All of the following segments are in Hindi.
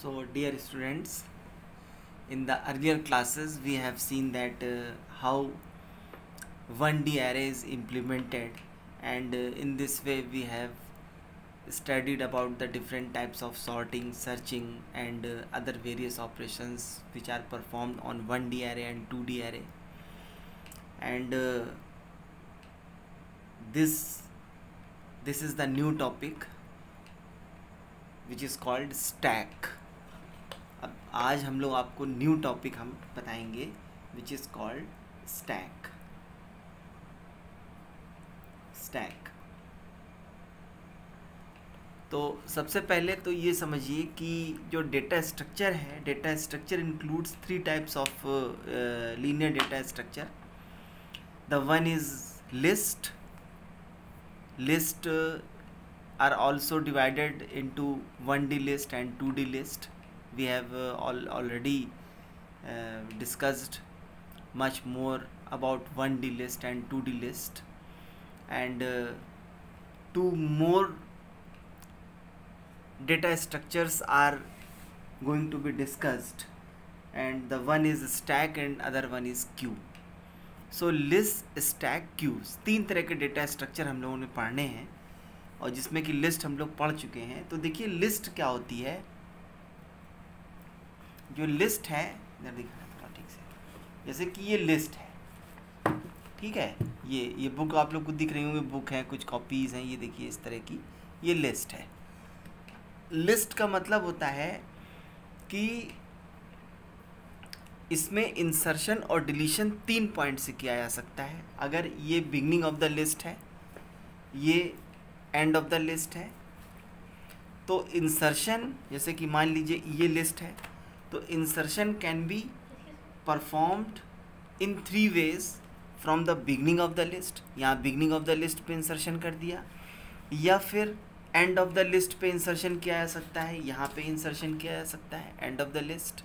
So, dear students, in the earlier classes we have seen that how 1D array is implemented, and in this way we have studied about the different types of sorting, searching, and other various operations which are performed on 1D array and 2D array. And this is the new topic which is called stack. अब आज हम लोग आपको न्यू टॉपिक हम बताएंगे विच इज़ कॉल्ड स्टैक. तो सबसे पहले तो ये समझिए कि जो डेटा स्ट्रक्चर है, data structure includes 3 types of linear data structure. The one is list. Are also divided into 1D list and 2D list. We have already discussed much more about 1D list and 2D list, and two more data structures are going to be discussed, and the one is stack and other one is queue. So list, stack, queues, 3 तरह के डेटा स्ट्रक्चर हम लोगों ने पढ़ने हैं, और जिसमें कि लिस्ट हम लोग पढ़ चुके हैं. तो देखिए लिस्ट क्या होती है. जो लिस्ट है, इधर दिखा थोड़ा ठीक से, जैसे कि ये लिस्ट है, ठीक है. ये बुक आप लोग को दिख रही होंगी, बुक है, कुछ कॉपीज़ हैं, ये देखिए इस तरह की ये लिस्ट है. लिस्ट का मतलब होता है कि इसमें इंसर्शन और डिलीशन 3 पॉइंट से किया जा सकता है. अगर ये बिगनिंग ऑफ द लिस्ट है, ये एंड ऑफ द लिस्ट है, तो इंसर्शन, जैसे कि मान लीजिए ये लिस्ट है, तो insertion can be performed in 3 ways from the beginning of the list. यहाँ बिगनिंग ऑफ द लिस्ट पे इंसर्शन कर दिया, या फिर एंड ऑफ द लिस्ट पे इंसर्शन किया जा सकता है, यहाँ पे इंसर्शन किया जा सकता है एंड ऑफ द लिस्ट,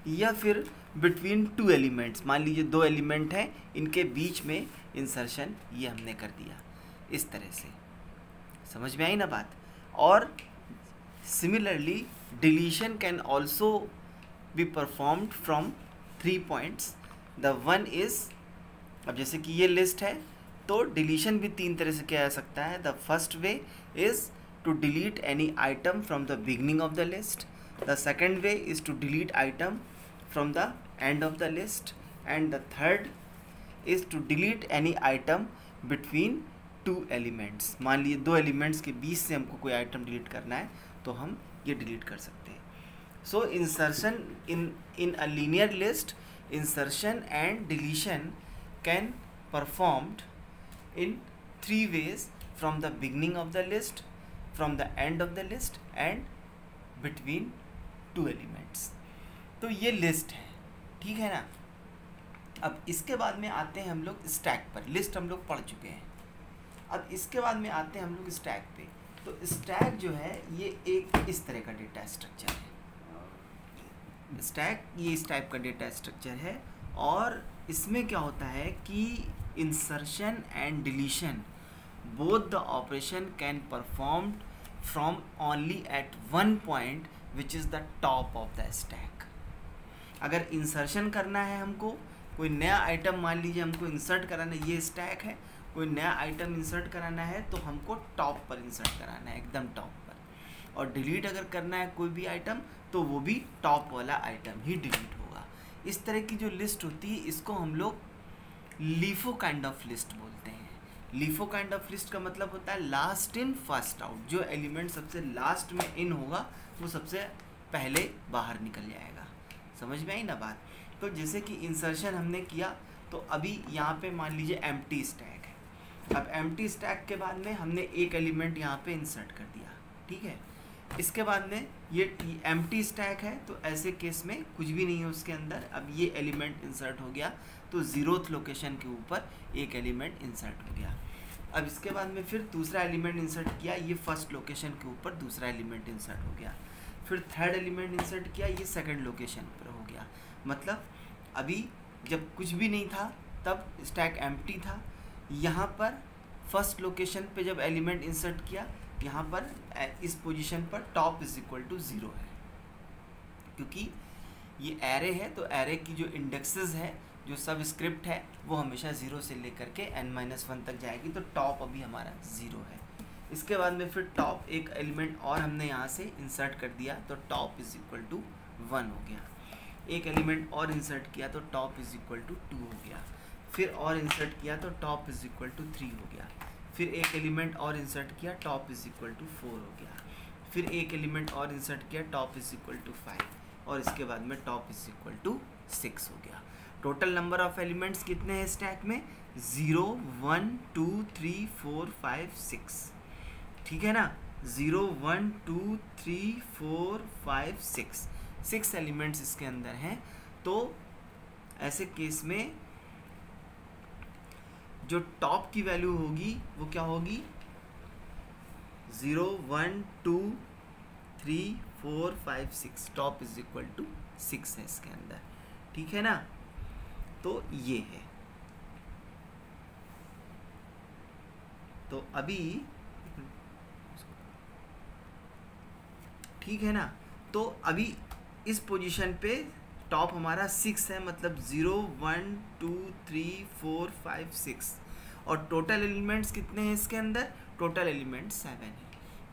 या फिर बिटवीन 2 एलिमेंट्स. मान लीजिए 2 एलिमेंट हैं, इनके बीच में इंसर्शन ये हमने कर दिया. इस तरह से समझ में आई ना बात. और similarly deletion can also be performed from 3 points. The one is, अब जैसे कि ये लिस्ट है, तो डिलीशन भी 3 तरह से किया जा सकता है. The first way is to delete any item from the beginning of the list. The second way is to delete item from the end of the list, and the third is to delete any item between 2 elements. मान लीजिए 2 एलिमेंट्स के बीच से हमको कोई आइटम डिलीट करना है, तो हम ये डिलीट कर सकते हैं. So insertion in a linear list, insertion and deletion can performed in 3 ways from the beginning of the list, from the end of the list, and between 2 elements. तो ये लिस्ट है, ठीक है ना. अब इसके बाद में आते हैं हम लोग स्टैक पर. लिस्ट हम लोग पढ़ चुके हैं. अब इसके बाद में आते हैं हम लोग स्टैक पे. तो स्टैक जो है ये एक इस तरह का डेटा स्ट्रक्चर है. स्टैक ये इस टाइप का डेटा स्ट्रक्चर है, और इसमें क्या होता है कि insertion and deletion both the operation can performed from only at 1 point which is the top of the stack. अगर इंसर्शन करना है, हमको कोई नया आइटम, मान लीजिए हमको इंसर्ट कराना है, ये स्टैक है, कोई नया आइटम इंसर्ट कराना है, तो हमको टॉप पर इंसर्ट कराना है, एकदम टॉप पर. और डिलीट अगर करना है कोई भी आइटम, तो वो भी टॉप वाला आइटम ही डिलीट होगा. इस तरह की जो लिस्ट होती है, इसको हम लोग लीफो काइंड ऑफ लिस्ट बोलते हैं. लीफो काइंड ऑफ लिस्ट का मतलब होता है लास्ट इन फर्स्ट आउट. जो एलिमेंट सबसे लास्ट में इन होगा, वो सबसे पहले बाहर निकल जाएगा. समझ में आई ना बात. तो जैसे कि इंसर्शन हमने किया, तो अभी यहाँ पे मान लीजिए एम्प्टी स्टैक है. अब एम्प्टी स्टैक के बाद में हमने एक एलिमेंट यहाँ पे इंसर्ट कर दिया, ठीक है. इसके बाद में ये एम्प्टी स्टैक है, तो ऐसे केस में कुछ भी नहीं है उसके अंदर. अब ये एलिमेंट इंसर्ट हो गया, तो 0th लोकेशन के ऊपर एक एलिमेंट इंसर्ट हो गया. अब इसके बाद में फिर दूसरा एलिमेंट इंसर्ट किया, ये फर्स्ट लोकेशन के ऊपर दूसरा एलिमेंट इंसर्ट हो गया. फिर थर्ड एलिमेंट इंसर्ट किया, ये सेकंड लोकेशन पर हो गया. मतलब अभी जब कुछ भी नहीं था, तब स्टैक एम्प्टी था. यहाँ पर फर्स्ट लोकेशन पे जब एलिमेंट इंसर्ट किया, यहाँ पर इस पोजीशन पर टॉप इज इक्वल टू 0 है. क्योंकि ये एरे है तो एरे की जो इंडेक्सेस है, जो सब स्क्रिप्ट है, वो हमेशा 0 से लेकर के n-1 तक जाएगी। तो टॉप अभी हमारा 0 है। इसके बाद में फिर टॉप एक एलिमेंट और हमने यहाँ से इंसर्ट कर दिया तो टॉप इज इक्वल टू 1 हो गया। एक एलिमेंट और इंसर्ट किया तो टॉप इज इक्वल टू 2 हो गया। फिर और इंसर्ट किया तो टॉप इज इक्वल टू 3 हो गया। फिर एक एलिमेंट और इंसर्ट किया, टॉप इज इक्वल टू 4 हो गया। फिर एक एलिमेंट और इंसर्ट किया, टॉप इज इक्वल टू 5, और इसके बाद में टॉप इज इक्वल टू 6 हो गया। टोटल नंबर ऑफ एलिमेंट्स कितने हैं स्टैक में? 0 1 2 3 4 5 6, ठीक है ना। 0 1 2 3 4 5 6 एलिमेंट्स इसके अंदर हैं। तो ऐसे केस में जो टॉप की वैल्यू होगी वो क्या होगी? 0 1 2 3 4 5 6, टॉप इज इक्वल टू 6 है इसके अंदर, ठीक है ना। तो ये है। तो अभी ठीक है ना। तो अभी इस पोजीशन पे टॉप हमारा 6 है, मतलब 0 1 2 3 4 5 6, और टोटल एलिमेंट्स कितने हैं इसके अंदर? टोटल एलिमेंट्स 7 है।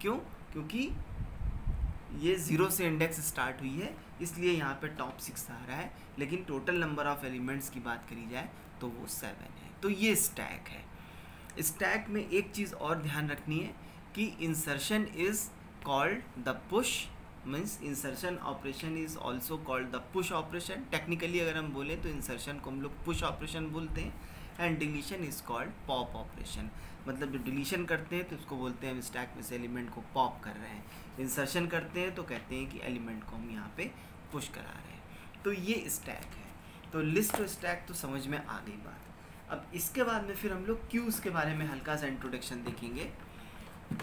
क्यों? क्योंकि ये 0 से इंडेक्स स्टार्ट हुई है, इसलिए यहाँ पे टॉप 6 आ रहा है, लेकिन टोटल नंबर ऑफ एलिमेंट्स की बात करी जाए तो वो 7 है। तो ये स्टैक है। स्टैक में एक चीज़ और ध्यान रखनी है कि insertion is called the push, means insertion operation is also called the push operation. Technically अगर हम बोले तो इंसर्शन को हम लोग पुश ऑपरेशन बोलते हैं, and deletion is called pop operation. मतलब जो डिलीशन करते हैं तो उसको बोलते हैं हम स्टैक में से एलिमेंट को पॉप कर रहे हैं, इंसर्शन करते हैं तो कहते हैं कि एलिमेंट को हम यहाँ पे पुश करा रहे हैं। तो ये स्टैक है। तो लिस्ट और स्टैक तो समझ में आ गई बात। अब इसके बाद में फिर हम लोग क्यूज़ के बारे में हल्का सा इंट्रोडक्शन देखेंगे,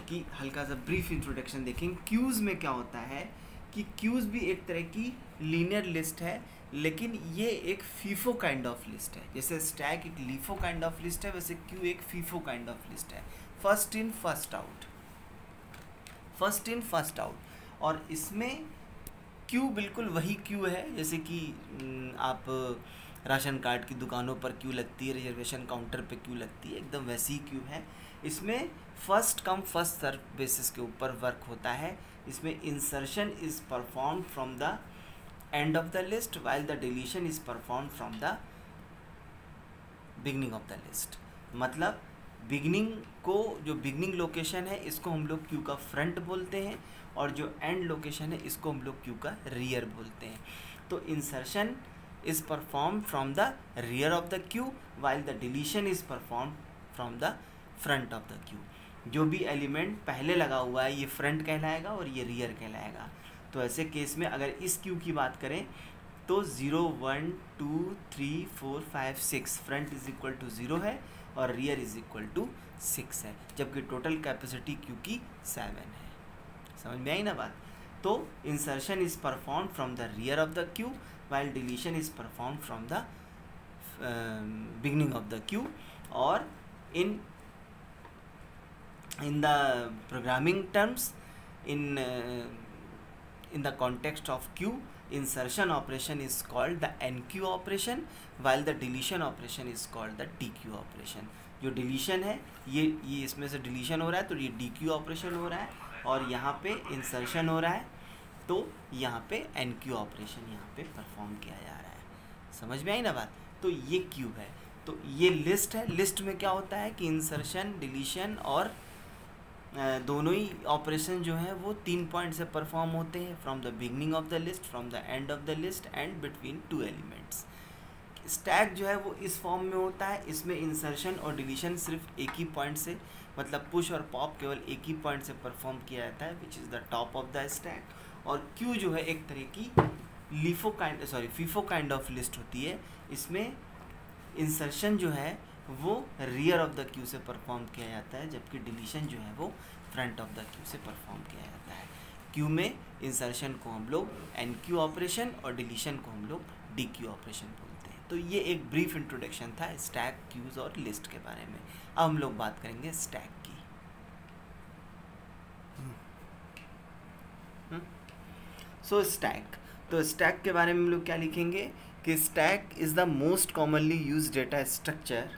कि हल्का सा ब्रीफ इंट्रोडक्शन देखेंगे। क्यूज़ में क्या होता है कि क्यूज़ भी एक तरह की लीनियर लिस्ट है, लेकिन ये एक फीफो काइंड ऑफ लिस्ट है। जैसे स्टैक एक लीफो काइंड ऑफ लिस्ट है, वैसे क्यू एक फीफो काइंड ऑफ लिस्ट है। First in first out, first in first out. और इसमें क्यू बिल्कुल वही क्यू है जैसे कि आप राशन कार्ड की दुकानों पर क्यू लगती है, रिजर्वेशन काउंटर पे क्यू लगती है, एकदम वैसी ही क्यू है। इसमें first come first serve basis के ऊपर वर्क होता है। इसमें insertion is perform from the end of the list while the deletion is perform from the beginning of the list. मतलब बिगनिंग को, जो बिगनिंग लोकेशन है इसको हम लोग क्यू का फ्रंट बोलते हैं, और जो एंड लोकेशन है इसको हम लोग क्यू का रियर बोलते हैं। तो insertion is perform from the rear of the Q while the deletion is perform from the front of the Q. जो भी एलिमेंट पहले लगा हुआ है ये फ्रंट कहलाएगा और ये रियर कहलाएगा। तो ऐसे केस में अगर इस क्यू की बात करें तो 0 1 2 3 4 5 6 फ्रंट इज इक्वल टू 0 है और रियर इज इक्वल टू 6 है, जबकि टोटल कैपेसिटी क्यू की 7 है। समझ में आई ना बात। तो insertion is perform from the rear of the Q while deletion is perform from the beginning of the Q. और इन the programming terms, in the context of queue, insertion operation is called the NQ operation while the deletion operation is called the DQ operation। जो डिलीशन है ये इसमें से डिलीशन हो रहा है तो ये DQ ऑपरेशन हो रहा है, और यहाँ पे इंसर्शन हो रहा है तो यहाँ पे NQ ऑपरेशन यहाँ पे परफॉर्म किया जा रहा है। समझ में आई ना बात। तो ये क्यू है। तो ये लिस्ट है। लिस्ट में क्या होता है कि इंसर्शन, डिलीशन और दोनों ही ऑपरेशन जो हैं वो 3 पॉइंट से परफॉर्म होते हैं, from the beginning of the list, from the end of the list and between 2 elements. Stack जो है वो इस फॉर्म में होता है। इसमें इंसर्शन और डिलीशन सिर्फ एक ही पॉइंट से, मतलब पुश और पॉप केवल एक ही पॉइंट से परफॉर्म किया जाता है, विच is the top of the stack. और क्यू जो है एक तरह की फीफो काइंड ऑफ लिस्ट होती है। इसमें इंसर्शन जो है वो रियर ऑफ द क्यू से परफॉर्म किया जाता है, जबकि डिलीशन जो है वो फ्रंट ऑफ द क्यू से परफॉर्म किया जाता है। क्यू में इंसर्शन को हम लोग NQ ऑपरेशन और डिलीशन को हम लोग DQ ऑपरेशन बोलते हैं। तो ये एक ब्रीफ इंट्रोडक्शन था स्टैक, क्यूज़ और लिस्ट के बारे में। अब हम लोग बात करेंगे स्टैक की। सो स्टैक, तो स्टैक के बारे में हम लोग क्या लिखेंगे कि stack is the most commonly use data structure,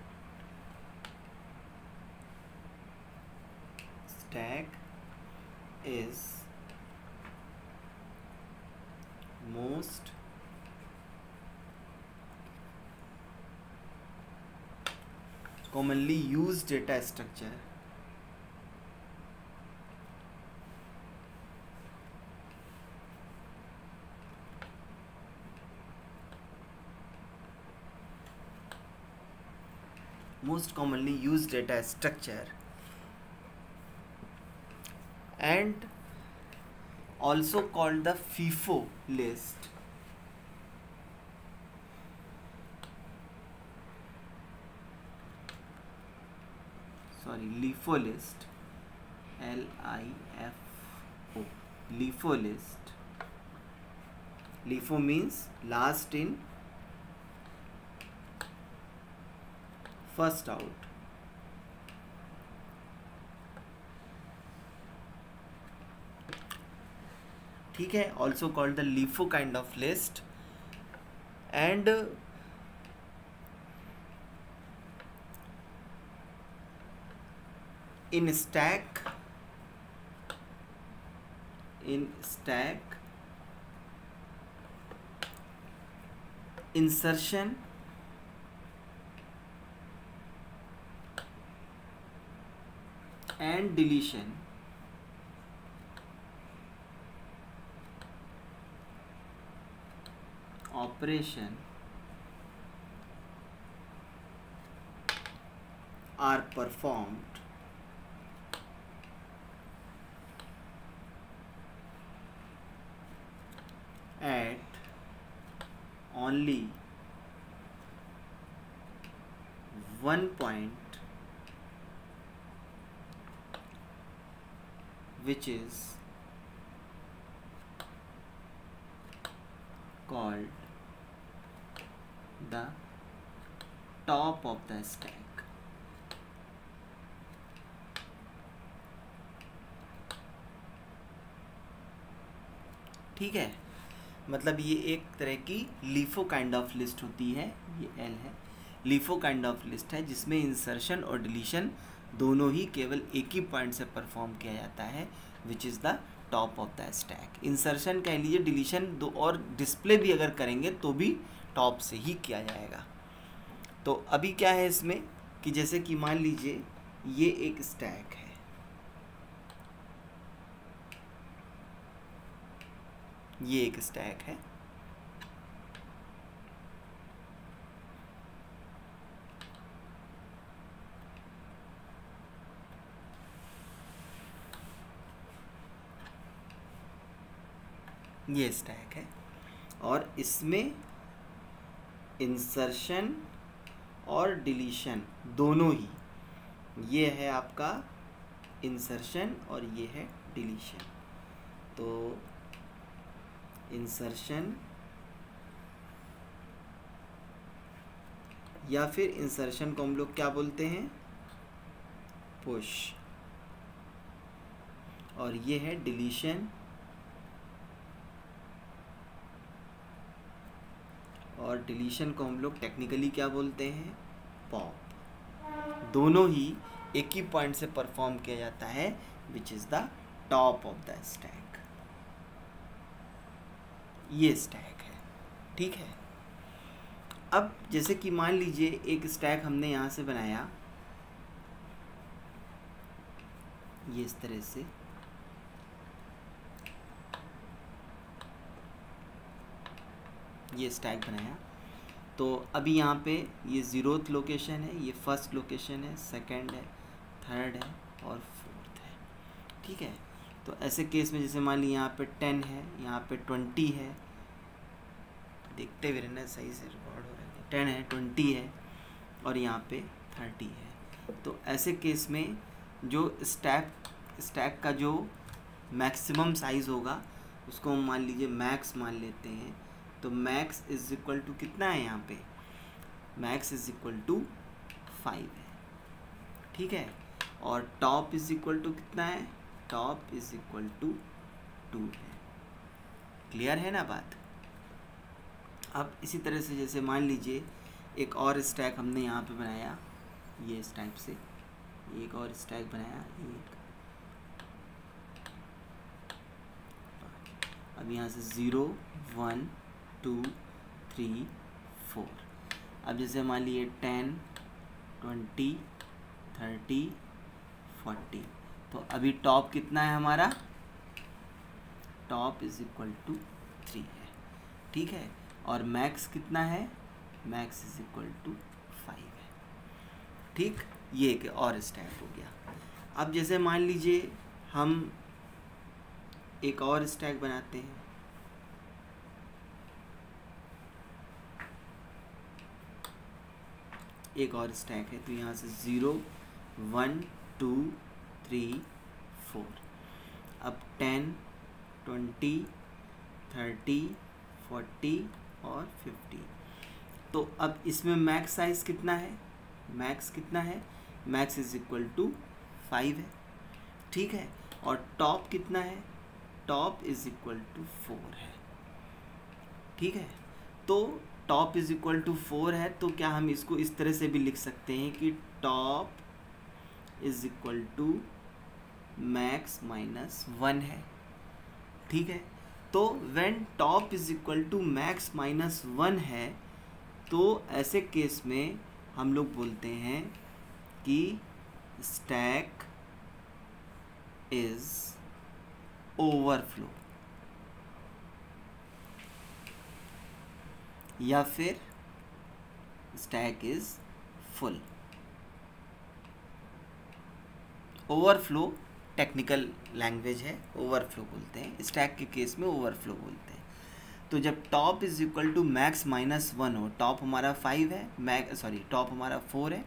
stack is most commonly used data structure most commonly used data structure and also called the FIFO list. Sorry, LIFO list, LIFO, LIFO list. LIFO means last in first out. ठीक है, also called the LIFO kind of list. And in stack insertion and deletion operation are performed at only one point, which is called the top of the stack. ठीक है, मतलब ये एक तरह की लीफो काइंड ऑफ लिस्ट होती है, ये एल है, लीफो काइंड ऑफ लिस्ट है जिसमें इंसर्शन और डिलीशन दोनों ही केवल एक ही पॉइंट से परफॉर्म किया जाता है, विच is the top of the stack. Insertion कह लीजिए, डिलीशन दो और डिस्प्ले भी अगर करेंगे तो भी टॉप से ही किया जाएगा। तो अभी क्या है इसमें कि जैसे कि मान लीजिए ये एक स्टैक है, ये एक स्टैक है, ये स्टैक है और इसमें इंसर्शन और डिलीशन दोनों ही, ये है आपका इंसर्शन और ये है डिलीशन। तो इंसर्शन या फिर इंसर्शन को हम लोग क्या बोलते हैं, पुश, और ये है डिलीशन और डिलीशन को हम लोग टेक्निकली क्या बोलते हैं, पॉप। दोनों ही एक ही पॉइंट से परफॉर्म किया जाता है, विच is the top of the stack. ये स्टैक है, ठीक है। अब जैसे कि मान लीजिए एक स्टैक हमने यहाँ से बनाया, ये इस तरह से, ये स्टैक बनाया, तो अभी यहाँ पे ये 0th लोकेशन है, ये फर्स्ट लोकेशन है, सेकंड है, थर्ड है और फोर्थ है, ठीक है। तो ऐसे केस में जैसे मान लीजिए यहाँ पे 10 है, यहाँ पे 20 है, देखते हुए रहना सही से रिकॉर्ड हो रहा है, 10 है, 20 है और यहाँ पे 30 है। तो ऐसे केस में जो स्टैक का जो मैक्सिमम साइज़ होगा उसको हम मान लीजिए मैक्स मान लेते हैं। तो मैक्स इज इक्वल टू कितना है, यहाँ पे मैक्स इज इक्वल टू 5 है, ठीक है। और टॉप इज इक्वल टू कितना है, टॉप इज इक्वल टू 2 है। क्लियर है ना बात? अब इसी तरह से जैसे मान लीजिए एक और स्टैक हमने यहाँ पे बनाया, ये इस टाइप से एक और स्टैक बनाया, एक अब यहाँ से 0 1 2 3 4। अब जैसे मान लीजिए 10 20 30 40, तो अभी टॉप कितना है हमारा, टॉप इज इक्वल टू 3 है, ठीक है। और मैक्स कितना है, मैक्स इज इक्वल टू 5 है, ठीक। ये एक और स्टैक हो गया। अब जैसे मान लीजिए हम एक और स्टैक बनाते हैं, एक और स्टैक है, तो यहाँ से 0 1 2 3 4। अब 10 20 30 40 और 50। तो अब इसमें मैक्स साइज कितना है, मैक्स कितना है, मैक्स इज इक्वल टू 5 है, ठीक है। और टॉप कितना है, टॉप इज इक्वल टू 4 है, ठीक है। तो टॉप इज इक्वल टू 4 है, तो क्या हम इसको इस तरह से भी लिख सकते हैं कि top is equal to max minus 1 है, ठीक है। तो when top is equal to max minus 1 है, तो ऐसे केस में हम लोग बोलते हैं कि स्टैक इज ओवरफ्लो, या फिर stack is full. Overflow technical language है, ओवरफ्लो बोलते हैं, स्टैक के केस में ओवरफ्लो बोलते हैं। तो जब top is equal to max minus 1 हो, टॉप हमारा 5 है, टॉप हमारा 4 है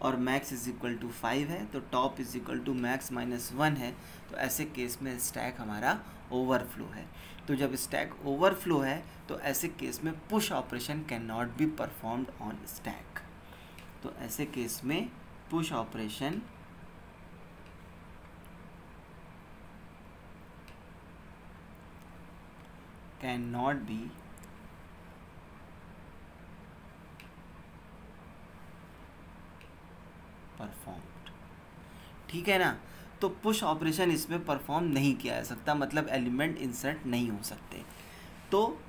और मैक्स इज इक्वल टू 5 है, तो top is equal to max minus 1 है, तो ऐसे केस में स्टैक हमारा ओवरफ्लो है। तो जब स्टैक ओवरफ्लो है, तो ऐसे केस में push operation can not be performed on stack. तो ऐसे केस में push operation can not be performed, ठीक है ना। तो पुश ऑपरेशन इसमें परफॉर्म नहीं किया जा सकता, मतलब एलिमेंट इंसर्ट नहीं हो सकते। तो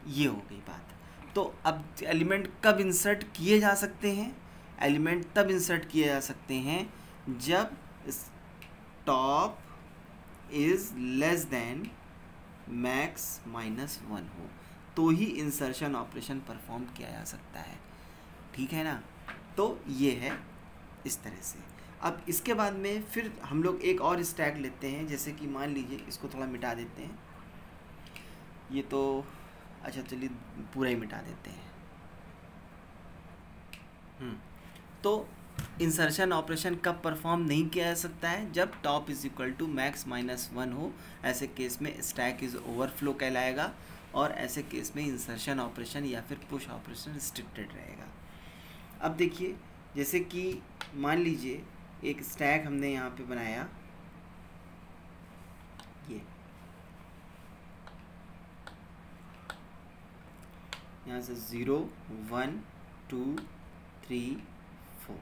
ये हो गई बात। तो अब एलिमेंट कब इंसर्ट किए जा सकते हैं, एलिमेंट तब इंसर्ट किए जा सकते हैं जब top is less than max minus 1 हो, तो ही इंसर्शन ऑपरेशन परफॉर्म किया जा सकता है, ठीक है ना। तो ये है इस तरह से। अब इसके बाद में फिर हम लोग एक और स्टैक लेते हैं, जैसे कि मान लीजिए इसको थोड़ा मिटा देते हैं, ये तो अच्छा चलिए पूरा ही मिटा देते हैं। तो इंसर्शन ऑपरेशन कब परफॉर्म नहीं किया जा सकता है, जब top is equal to max minus 1 हो। ऐसे केस में स्टैक इज ओवरफ्लो कहलाएगा, और ऐसे केस में इंसर्शन ऑपरेशन या फिर पुश ऑपरेशन रिस्ट्रिक्टेड रहेगा। अब देखिए, जैसे कि मान लीजिए एक स्टैक हमने यहाँ पे बनाया, ये यहाँ से 0 1 2 3 4।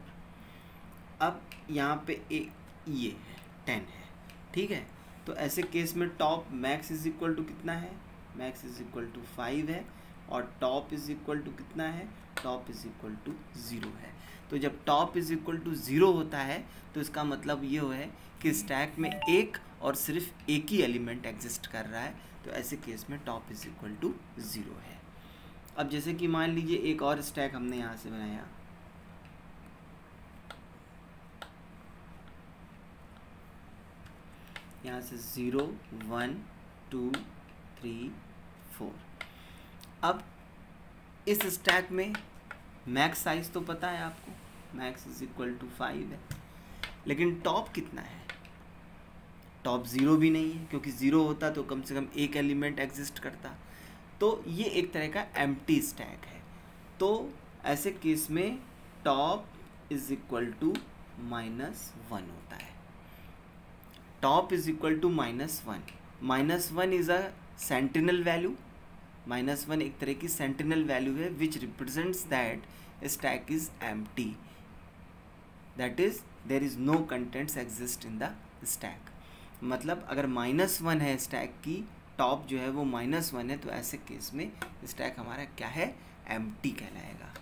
अब यहाँ पे एक ये है 10 है, ठीक है। तो ऐसे केस में top max is equal to कितना है, मैक्स इज इक्वल टू 5 है, और टॉप इज इक्वल टू कितना है, टॉप इज इक्वल टू 0 है। तो जब टॉप इज इक्वल टू 0 होता है, तो इसका मतलब ये है कि स्टैक में एक और सिर्फ एक ही एलिमेंट एग्जिस्ट कर रहा है, तो ऐसे केस में टॉप इज इक्वल टू 0 है। अब जैसे कि मान लीजिए एक और स्टैक हमने यहाँ से बनाया, यहाँ से 0 1 2 3 4। अब इस स्टैक में मैक्स साइज तो पता है आपको, मैक्स इज इक्वल टू 5 है, लेकिन टॉप कितना है, टॉप 0 भी नहीं है, क्योंकि 0 होता तो कम से कम एक एलिमेंट एग्जिस्ट करता। तो ये एक तरह का एम्प्टी स्टैक है। तो ऐसे केस में टॉप इज इक्वल टू -1 होता है। Top is equal to -1, -1 is a sentinel value, -1 एक तरह की सेंटिनल वैल्यू है which represents that stack is empty, that is there is no contents exist in the stack. मतलब अगर -1 है स्टैक की टॉप जो है वो -1 है, तो ऐसे केस में स्टैक हमारा क्या है, एम्प्टी कहलाएगा।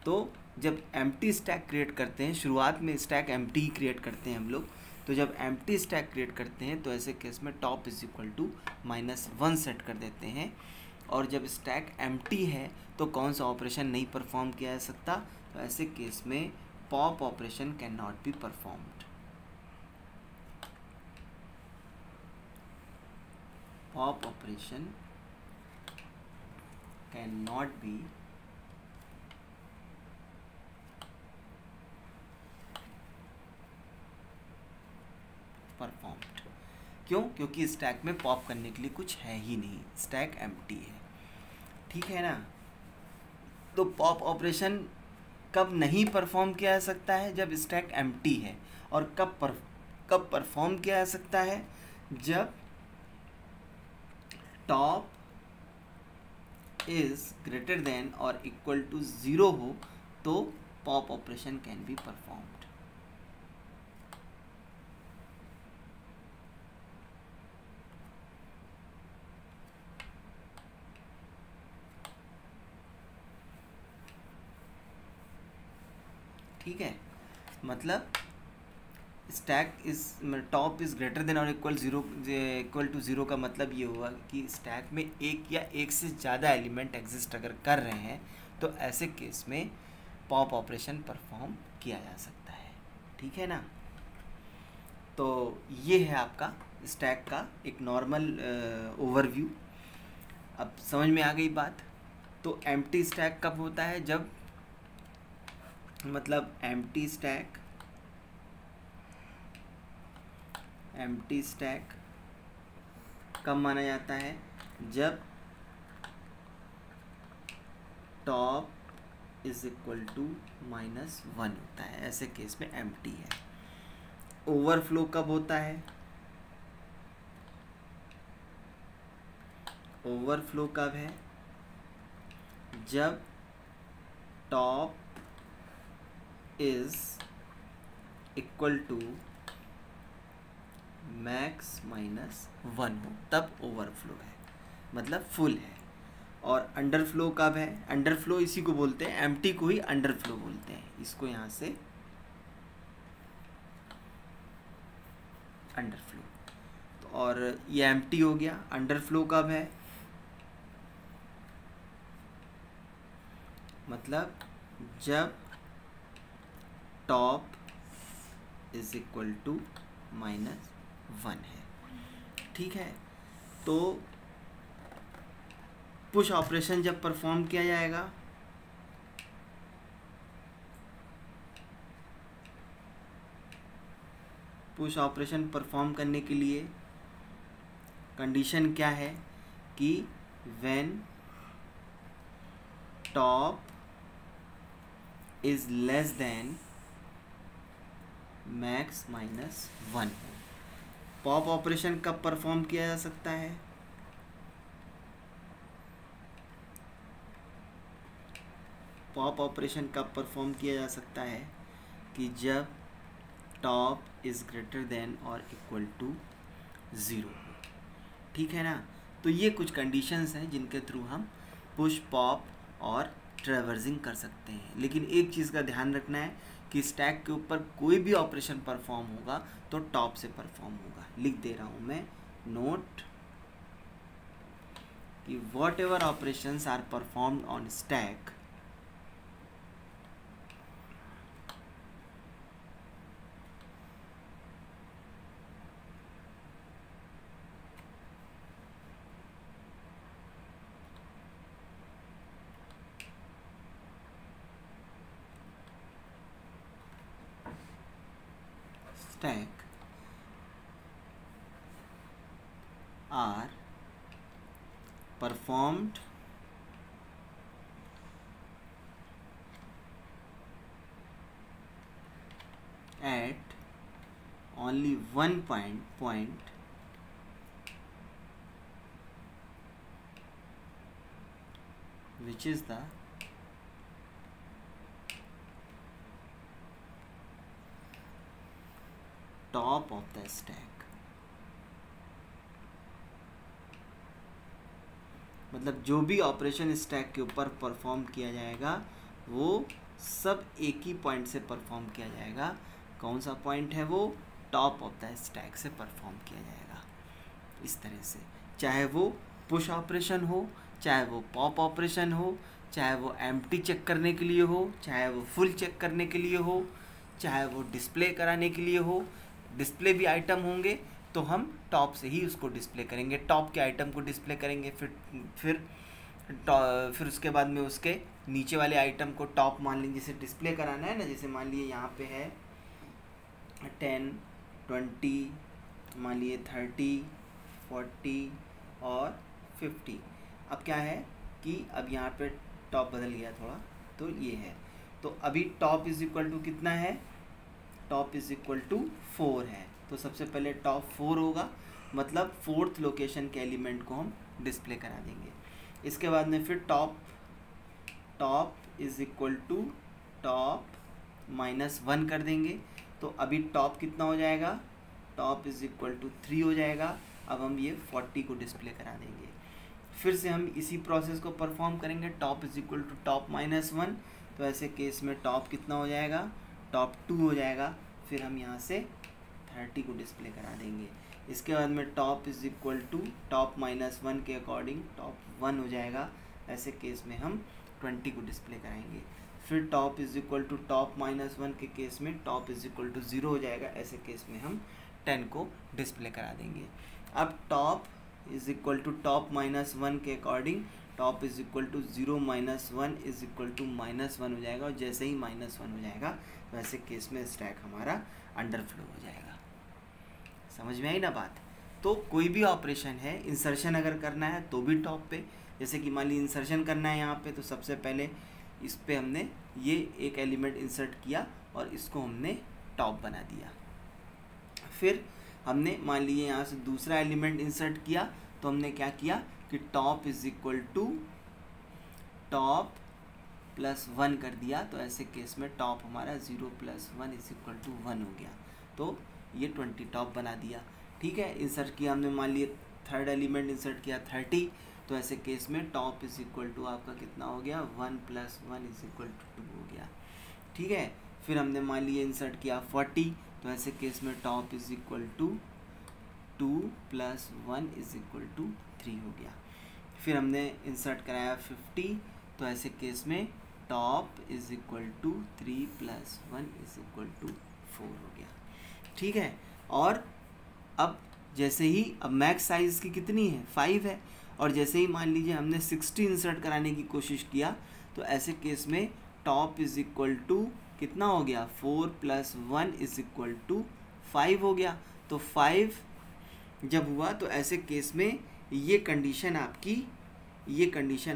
तो जब एम्प्टी स्टैक क्रिएट करते हैं, शुरुआत में स्टैक एम्प्टी क्रिएट करते हैं हम लोग, तो जब एम्प्टी स्टैक क्रिएट करते हैं तो ऐसे केस में top is equal to -1 set कर देते हैं। और जब स्टैक एम्प्टी है तो कौन सा ऑपरेशन नहीं परफॉर्म किया जा सकता, तो ऐसे केस में pop operation can not be performed. Pop operation can not be performed. क्यों? क्योंकि स्टैक में पॉप करने के लिए कुछ है ही नहीं, स्टैक एम्प्टी है, ठीक है ना। तो पॉप ऑपरेशन कब नहीं परफॉर्म किया जा सकता है, जब स्टैक एम्प्टी है। और कब परफॉर्म किया जा सकता है, जब टॉप इज ग्रेटर देन और इक्वल टू 0 हो, तो pop operation can be performed. ठीक है, मतलब stack is top is greater then और इक्वल टू 0 का मतलब ये हुआ कि स्टैक में एक या एक से ज़्यादा एलिमेंट एग्जिस्ट अगर कर रहे हैं, तो ऐसे केस में पॉप ऑपरेशन परफॉर्म किया जा सकता है, ठीक है ना। तो ये है आपका स्टैक का एक नॉर्मल ओवरव्यू। अब समझ में आ गई बात। तो एम्प्टी स्टैक कब होता है, जब मतलब एम्प्टी स्टैक कब माना जाता है, जब टॉप इज इक्वल टू -1 होता है, ऐसे केस में एम्प्टी है। ओवरफ्लो कब होता है, ओवरफ्लो कब है, जब top is equal to max -1 हो, तब ओवरफ्लो है, मतलब फुल है। और अंडरफ्लो कब है, अंडरफ्लो इसी को बोलते हैं, एम्प्टी को ही अंडरफ्लो बोलते हैं। इसको यहाँ से अंडरफ्लो, तो और ये एम्प्टी हो गया। अंडरफ्लो कब है, मतलब जब टॉप इज इक्वल टू -1 है, ठीक है। तो पुश ऑपरेशन जब परफॉर्म किया जाएगा, पुश ऑपरेशन परफॉर्म करने के लिए कंडीशन क्या है कि when top is less than max -1 हो। पॉप ऑपरेशन कब परफॉर्म किया जा सकता है, पॉप ऑपरेशन कब परफॉर्म किया जा सकता है, कि जब टॉप इज ग्रेटर देन और इक्वल टू 0, ठीक है ना। तो ये कुछ कंडीशंस हैं जिनके थ्रू हम पुश, पॉप और ट्रैवर्सिंग कर सकते हैं। लेकिन एक चीज़ का ध्यान रखना है कि स्टैक के ऊपर कोई भी ऑपरेशन परफॉर्म होगा तो टॉप से परफॉर्म होगा। लिख दे रहा हूँ मैं नोट कि whatever operations are performed on stack are performed at only one point which is the top of the stack। मतलब जो भी ऑपरेशन स्टैक के ऊपर परफॉर्म किया जाएगा वो सब एक ही पॉइंट से परफॉर्म किया जाएगा। कौन सा पॉइंट है वो? टॉप ऑफ द स्टैक से परफॉर्म किया जाएगा। इस तरह से चाहे वो पुश ऑपरेशन हो, चाहे वो पॉप ऑपरेशन हो, चाहे वो एम्प्टी चेक करने के लिए हो, चाहे वो फुल चेक करने के लिए हो, चाहे वो डिस्प्ले कराने के लिए हो। डिस्प्ले भी आइटम होंगे तो हम टॉप से ही उसको डिस्प्ले करेंगे, टॉप के आइटम को डिस्प्ले करेंगे। फिर उसके बाद में उसके नीचे वाले आइटम को टॉप मान लीजिए, जैसे डिस्प्ले कराना है ना, जैसे मान लिए यहाँ पे है 10, 20, मान लिए 30, 40 और 50। अब क्या है कि अब यहाँ पे टॉप बदल गया थोड़ा, तो ये है। तो अभी टॉप इज इक्वल टू कितना है? टॉप इज इक्वल टू 4 है। तो सबसे पहले टॉप 4 होगा, मतलब 4th लोकेशन के एलिमेंट को हम डिस्प्ले करा देंगे। इसके बाद में फिर top is equal to top -1 कर देंगे। तो अभी टॉप कितना हो जाएगा? टॉप इज इक्वल टू 3 हो जाएगा। अब हम ये 40 को डिस्प्ले करा देंगे। फिर से हम इसी प्रोसेस को परफॉर्म करेंगे। Top is equal to top -1, तो ऐसे केस में टॉप कितना हो जाएगा? टॉप 2 हो जाएगा। फिर हम यहाँ से 30 को डिस्प्ले करा देंगे। इसके बाद में top is equal to top -1 के अकॉर्डिंग टॉप 1 हो जाएगा। ऐसे केस में हम 20 को डिस्प्ले कराएंगे। फिर top is equal to top -1 के केस में टॉप इज इक्वल टू 0 हो जाएगा। ऐसे केस में हम 10 को डिस्प्ले करा देंगे। अब top is equal to top -1 के according top is equal to 0 -1 is equal to -1 हो जाएगा। और जैसे ही -1 हो जाएगा तो ऐसे केस में स्टैक हमारा अंडरफ्लो हो जाएगा। समझ में आई ना बात? तो कोई भी ऑपरेशन है, इंसर्शन अगर करना है तो भी टॉप पे, जैसे कि मान ली इंसर्शन करना है यहाँ पे, तो सबसे पहले इस पे हमने ये एक एलिमेंट इंसर्ट किया और इसको हमने टॉप बना दिया। फिर हमने मान लीजिए यहाँ से दूसरा एलिमेंट इंसर्ट किया, तो हमने क्या किया कि top is equal to top +1 कर दिया। तो ऐसे केस में टॉप हमारा 0 + 1 इज इक्वल टू 1 हो गया। तो ये 20 टॉप बना दिया। ठीक है, इंसर्ट किया हमने, मान लिए थर्ड एलिमेंट इंसर्ट किया 30, तो ऐसे केस में टॉप इज इक्वल टू आपका कितना हो गया? 1 + 1 इज इक्वल टू 2 हो गया। ठीक है, फिर हमने मान लिए इंसर्ट किया 40, तो ऐसे केस में top is equal to 2 + 1 is equal to 3 हो गया। फिर हमने इंसर्ट कराया 50, तो ऐसे केस में top is equal to 3 + 1 is equal to 4 हो गया। ठीक है, और अब जैसे ही अब मैक्स साइज़ की कितनी है? 5 है। और जैसे ही मान लीजिए हमने 60 इंसर्ट कराने की कोशिश किया, तो ऐसे केस में टॉप इज इक्वल टू कितना हो गया? 4 + 1 इज इक्वल टू 5 हो गया। तो 5 जब हुआ तो ऐसे केस में ये कंडीशन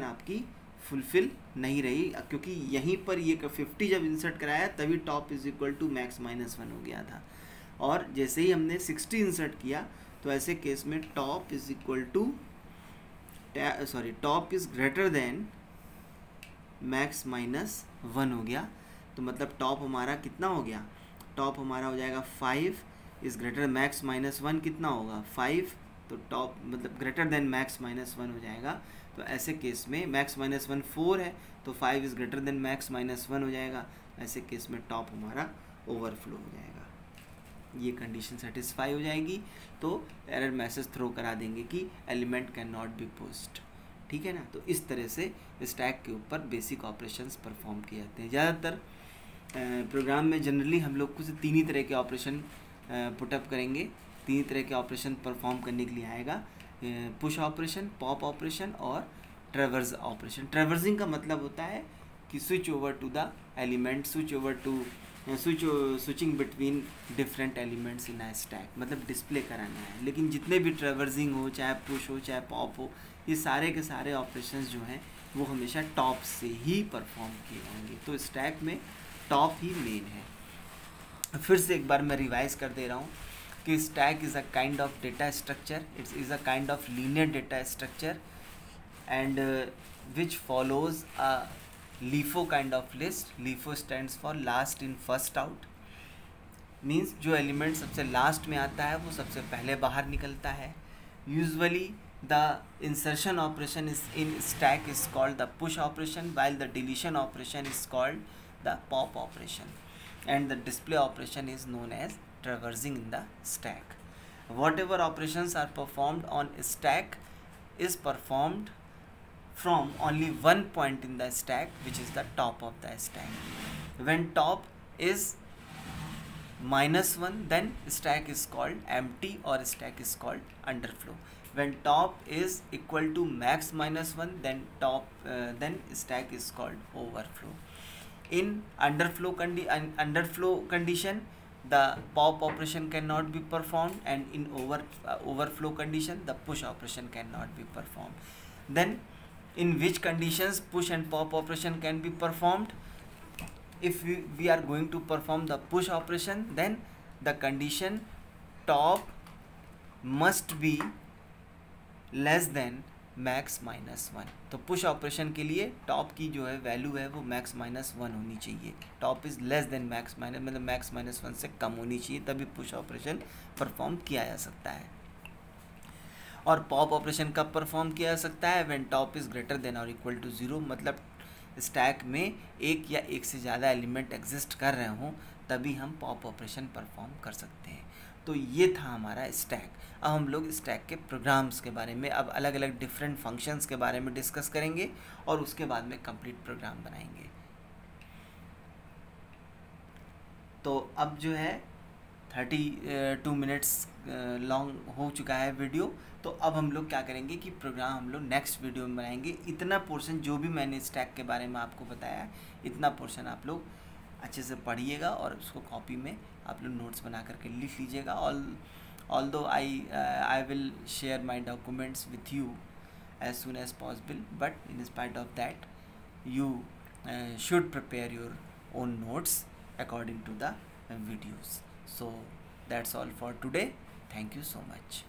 आपकी फुलफिल नहीं रही, क्योंकि यहीं पर ये 50 जब इंसर्ट कराया तभी top is equal to max -1 हो गया था। और जैसे ही हमने 60 इंसर्ट किया तो ऐसे केस में top is equal to top is greater than max -1 हो गया। तो मतलब टॉप हमारा कितना हो गया? टॉप हमारा हो जाएगा 5 इज ग्रेटर मैक्स -1 कितना होगा? 5। तो टॉप मतलब ग्रेटर देन मैक्स -1 हो जाएगा। तो ऐसे केस में मैक्स -1 4 है, तो 5 इज ग्रेटर देन मैक्स -1 हो जाएगा। ऐसे केस में टॉप हमारा ओवरफ्लो हो जाएगा। ये कंडीशन सेटिस्फाई हो जाएगी तो एरर मैसेज थ्रो करा देंगे कि element can not be pushed. ठीक है ना? तो इस तरह से स्टैक के ऊपर बेसिक ऑपरेशंस परफॉर्म किए जाते हैं। ज़्यादातर प्रोग्राम में जनरली हम लोग कुछ 3 ही तरह के ऑपरेशन पुटअप करेंगे, 3 तरह के ऑपरेशन परफॉर्म करने के लिए आएगा। पुश ऑपरेशन, पॉप ऑपरेशन और ट्रैवर्स ऑपरेशन। ट्रैवर्सिंग का मतलब होता है कि switch over to the element, switching between different elements in a stack, मतलब डिस्प्ले कराना है। लेकिन जितने भी ट्रैवर्सिंग हो, चाहे पुश हो, चाहे पॉप हो, ये सारे के सारे ऑपरेशंस जो हैं वो हमेशा टॉप से ही परफॉर्म किए जाएंगे। तो स्टैक में टॉप ही मेन है। फिर से एक बार मैं रिवाइज कर दे रहा हूँ कि stack is a kind of data structure, it's is a kind of linear data structure and which follows a LIFO kind of list. LIFO stands for last in first out, means जो एलिमेंट सबसे लास्ट में आता है वो सबसे पहले बाहर निकलता है. Usually the insertion operation is in stack is called the push operation, while the deletion operation is called the pop operation, and the display operation is known as traversing in the stack. Whatever operations are performed on stack is performed from only one point in the stack, which is the top of the stack. When top is -1, then stack is called empty or stack is called underflow. When top is equal to max -1, then stack is called overflow. In underflow condition, the pop operation cannot be performed, and in overflow condition, the push operation cannot be performed. Then in which conditions push and pop operation can be performed? If we are going to perform the push operation, then the condition top must be less than max -1. तो पुश ऑपरेशन के लिए टॉप की जो है वैल्यू है वो max -1 होनी चाहिए. Top is less than max मतलब max -1 से कम होनी चाहिए, तभी पुश ऑपरेशन परफॉर्म किया जा सकता है. और पॉप ऑपरेशन कब परफॉर्म किया जा सकता है? When top is greater than और इक्वल टू 0, मतलब स्टैक में एक या एक से ज़्यादा एलिमेंट एग्जिस्ट कर रहे हों, तभी हम पॉप ऑपरेशन परफॉर्म कर सकते हैं. तो ये था हमारा स्टैक. अब हम लोग स्टैक के प्रोग्राम्स के बारे में, अब अलग अलग डिफरेंट फंक्शंस के बारे में डिस्कस करेंगे और उसके बाद में कंप्लीट प्रोग्राम बनाएंगे. तो अब जो है 32 मिनट्स लॉन्ग हो चुका है वीडियो. तो अब हम लोग क्या करेंगे कि प्रोग्राम हम लोग नेक्स्ट वीडियो में बनाएंगे. इतना पोर्शन जो भी मैंने स्टैक के बारे में आपको बताया, इतना पोर्शन आप लोग अच्छे से पढ़िएगा और उसको कॉपी में आप लोग नोट्स बना करके लिख लीजिएगा. although I will share my documents with you as soon as possible, but in spite of that, you should prepare your own notes according to the videos. So that's all for today. Thank you so much.